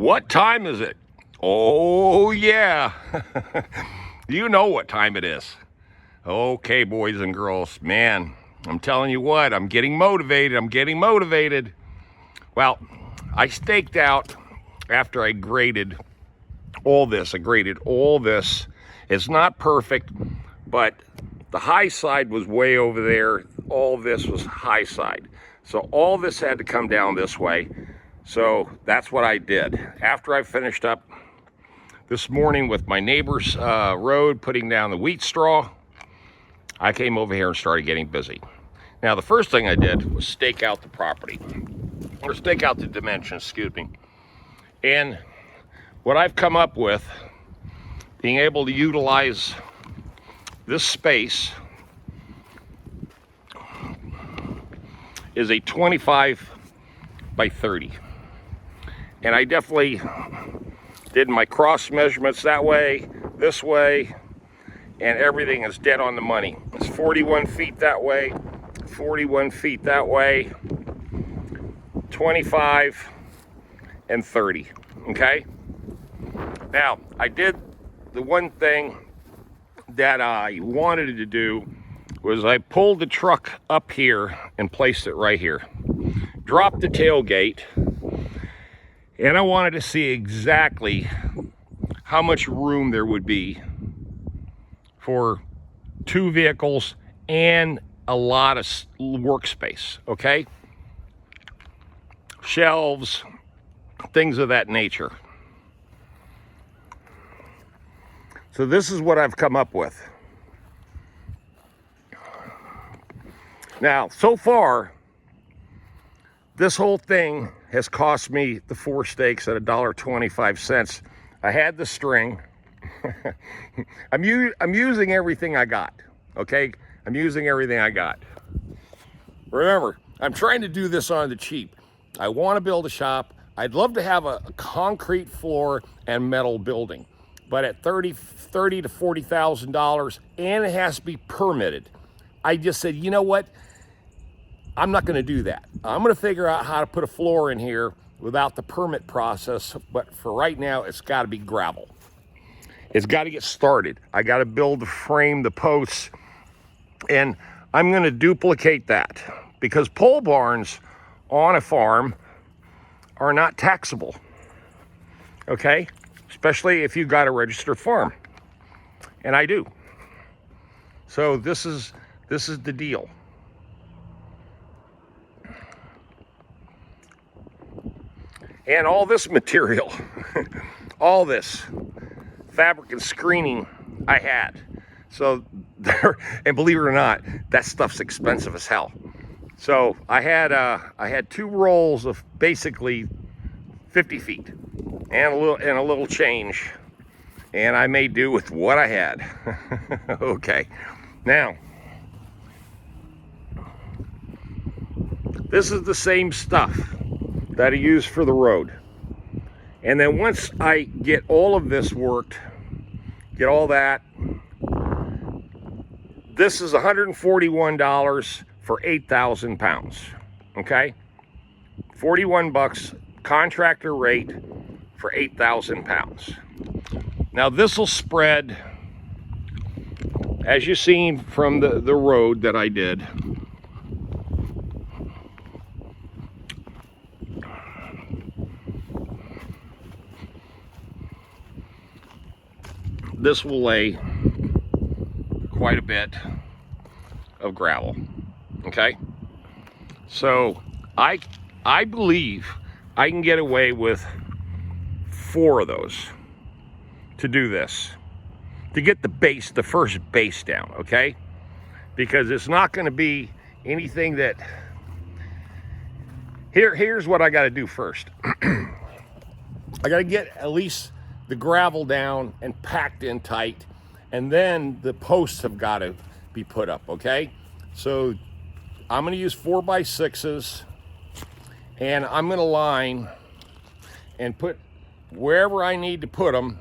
What time is it? Oh, yeah. You know what time it is. Okay, boys and girls, man, I'm telling you what, I'm getting motivated. Well, I staked out after I graded all this. It's not perfect, but the high side was way over there. All this was high side. So all this had to come down this way. So that's what I did. After I finished up this morning with my neighbor's road, putting down the wheat straw, I came over here and started getting busy. Now, the first thing I did was stake out the property, or stake out the dimensions, excuse me. And what I've come up with, being able to utilize this space, is a 25 by 30. And I definitely did my cross measurements that way, this way, and everything is dead on the money. It's 41 feet that way, 41 feet that way, 25 and 30, okay? Now, I did the one thing that I wanted to do was I pulled the truck up here and placed it right here. Dropped the tailgate, and I wanted to see exactly how much room there would be for two vehicles and a lot of workspace, okay? Shelves, things of that nature. So this is what I've come up with. Now, so far, this whole thing has cost me the 4 stakes at $1.25. I had the string. I'm using everything I got, okay? I'm using everything I got. Remember, I'm trying to do this on the cheap. I want to build a shop. I'd love to have a concrete floor and metal building, but at $30,000 to $40,000, and it has to be permitted. I just said, you know what? I'm not going to do that. I'm going to figure out how to put a floor in here without the permit process, but for right now, it's got to be gravel. It's got to get started. I got to build the frame, the posts, and I'm going to duplicate that because pole barns on a farm are not taxable, okay? Especially if you've got a registered farm, and I do. So this is the deal. And all this material, all this fabric and screening I had. So there, and believe it or not, that stuff's expensive as hell. So I had 2 rolls of basically 50 feet and a little change, and I made do with what I had. Okay, now this is the same stuff that I use for the road. And then once I get all of this worked, get all that, this is $141 for 8,000 pounds, okay? 41 bucks contractor rate for 8,000 pounds. Now this will spread, as you've seen from the road that I did, this will lay quite a bit of gravel, okay? So I believe I can get away with 4 of those to do this, to get the first base down, okay? Because it's not going to be anything that, here's what I got to do first. I got to get at least the gravel down and packed in tight, and then the posts have got to be put up, okay? So I'm going to use 4x6s, and I'm going to line and put wherever I need to put them,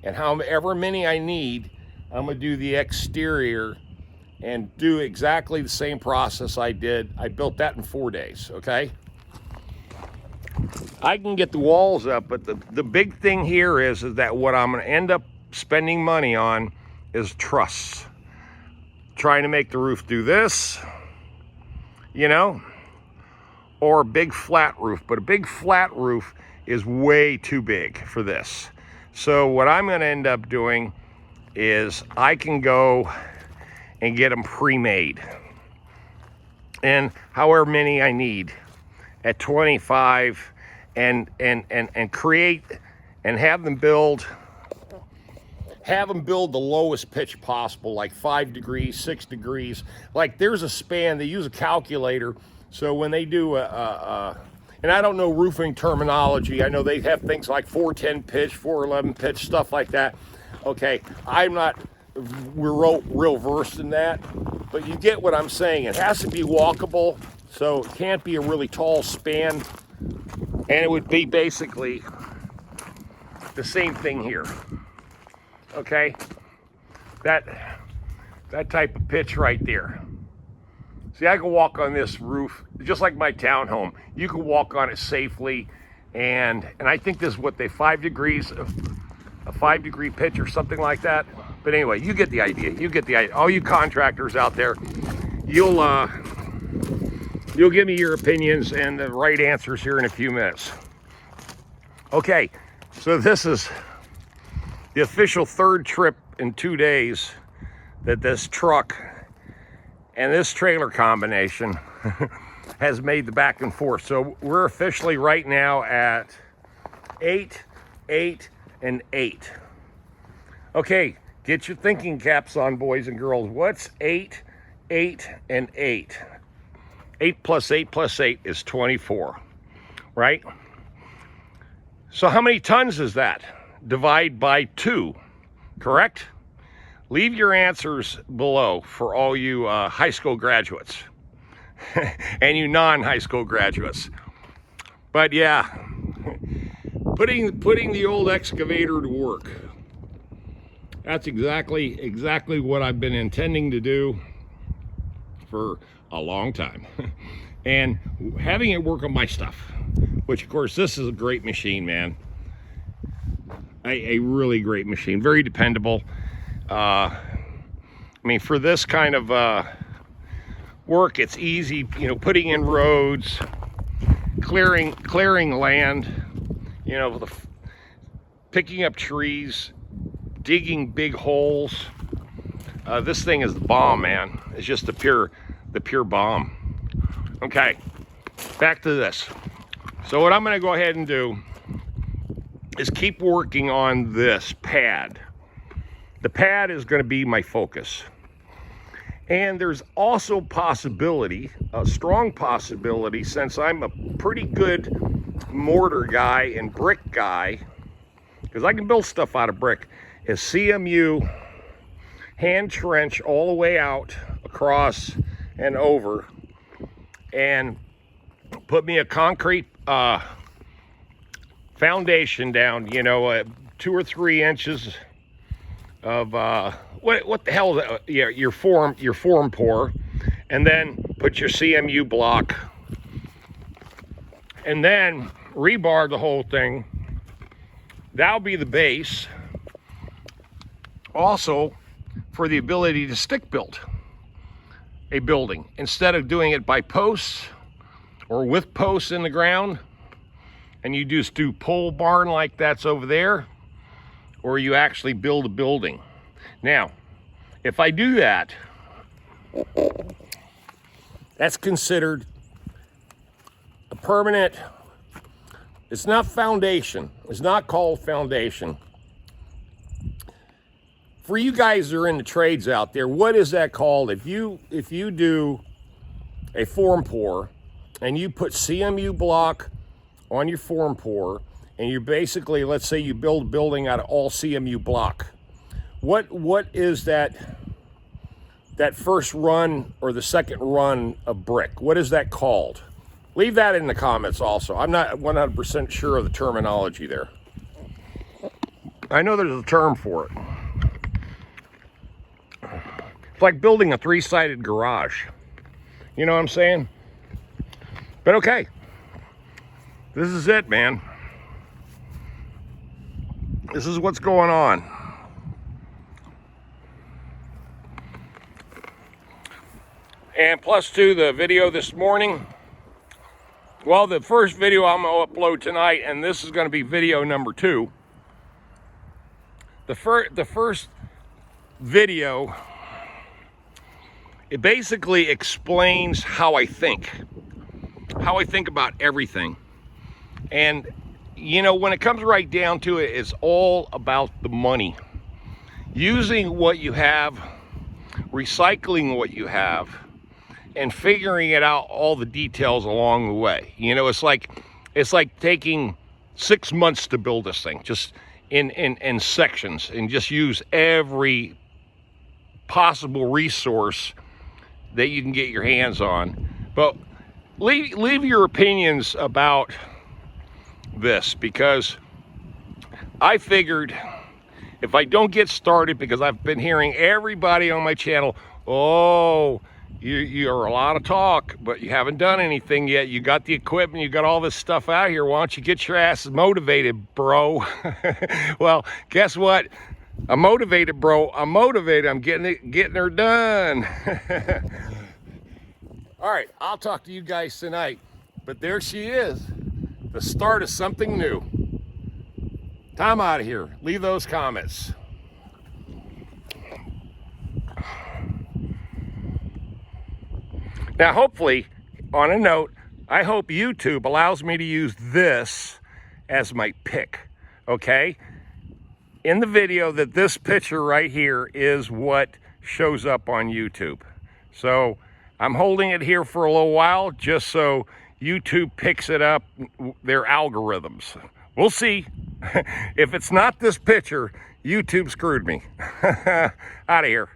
and however many I need, I'm going to do the exterior and do exactly the same process I did. I built that in 4 days, okay? I can get the walls up, but the big thing here is that what I'm going to end up spending money on is trusses. Trying to make the roof do this, you know, or a big flat roof. But a big flat roof is way too big for this. So what I'm going to end up doing is I can go and get them pre-made, and however many I need at 25, and create and have them build the lowest pitch possible, like 5 degrees, 6 degrees. Like there's a span, they use a calculator. So when they do and I don't know roofing terminology, I know they have things like 410 pitch, 411 pitch, stuff like that. Okay, we're real versed in that, but you get what I'm saying. It has to be walkable, so it can't be a really tall span, and it would be basically the same thing here. Okay, that type of pitch right there. See, I can walk on this roof just like my townhome. You can walk on it safely, and I think this is what they 5 degrees, a 5 degree pitch or something like that. But anyway, you get the idea. You get the idea. All you contractors out there, you'll give me your opinions and the right answers here in a few minutes. Okay, so this is the official third trip in 2 days that this truck and this trailer combination has made the back and forth. So we're officially right now at 8, 8, and 8. Okay, get your thinking caps on, boys and girls. What's 8, 8, and 8? 8 plus 8 plus 8 is 24, right? So how many tons is that? Divide by 2, correct? Leave your answers below for all you high school graduates and you non-high school graduates. But yeah, putting the old excavator to work. That's exactly what I've been intending to do for a long time. And having it work on my stuff, which of course this is a great machine, man. A really great machine, very dependable. I mean, for this kind of work, it's easy, you know, putting in roads, clearing land, you know, picking up trees, digging big holes. This thing is the bomb, man. It's just the pure bomb. Okay, back to this. So what I'm going to go ahead and do is keep working on this pad. The pad is going to be my focus. And there's also possibility, a strong possibility, since I'm a pretty good mortar guy and brick guy, because I can build stuff out of brick, is CMU hand trench all the way out, across and over, and put me a concrete foundation down, you know, 2 or 3 inches of what the hell is that? Yeah, your form pour, and then put your CMU block, and then rebar the whole thing. That'll be the base. Also, for the ability to stick build a building instead of doing it by posts or with posts in the ground, and you just do pole barn like that's over there, or you actually build a building. Now, if I do that, that's considered a permanent. It's not foundation. It's not called foundation. For you guys that are in the trades out there, what is that called? If you do a form pour and you put CMU block on your form pour, and you basically, let's say you build a building out of all CMU block, what is that first run or the second run of brick? What is that called? Leave that in the comments also. I'm not 100% sure of the terminology there. I know there's a term for it. It's like building a 3-sided garage. You know what I'm saying? But okay. This is it, man. This is what's going on. And plus two, the video this morning. Well, the first video I'm going to upload tonight, and this is going to be video number 2. The first video, it basically explains how I think about everything. And, you know, when it comes right down to it, it's all about the money. Using what you have, recycling what you have, and figuring it out, all the details along the way. You know, it's like taking 6 months to build this thing, just in sections, and just use every possible resource that you can get your hands on. But leave your opinions about this, because I figured if I don't get started, because I've been hearing everybody on my channel, oh, you're a lot of talk, but you haven't done anything yet. You got the equipment, you got all this stuff out here. Why don't you get your ass motivated, bro? Well, guess what? I'm motivated, bro. I'm motivated. I'm getting her done. All right, I'll talk to you guys tonight. But there she is, the start of something new. Time out of here. Leave those comments. Now, hopefully, on a note, I hope YouTube allows me to use this as my pick, okay? In the video, that this picture right here is what shows up on YouTube. So I'm holding it here for a little while just so YouTube picks it up, their algorithms. We'll see. If it's not this picture, YouTube screwed me. Out of here.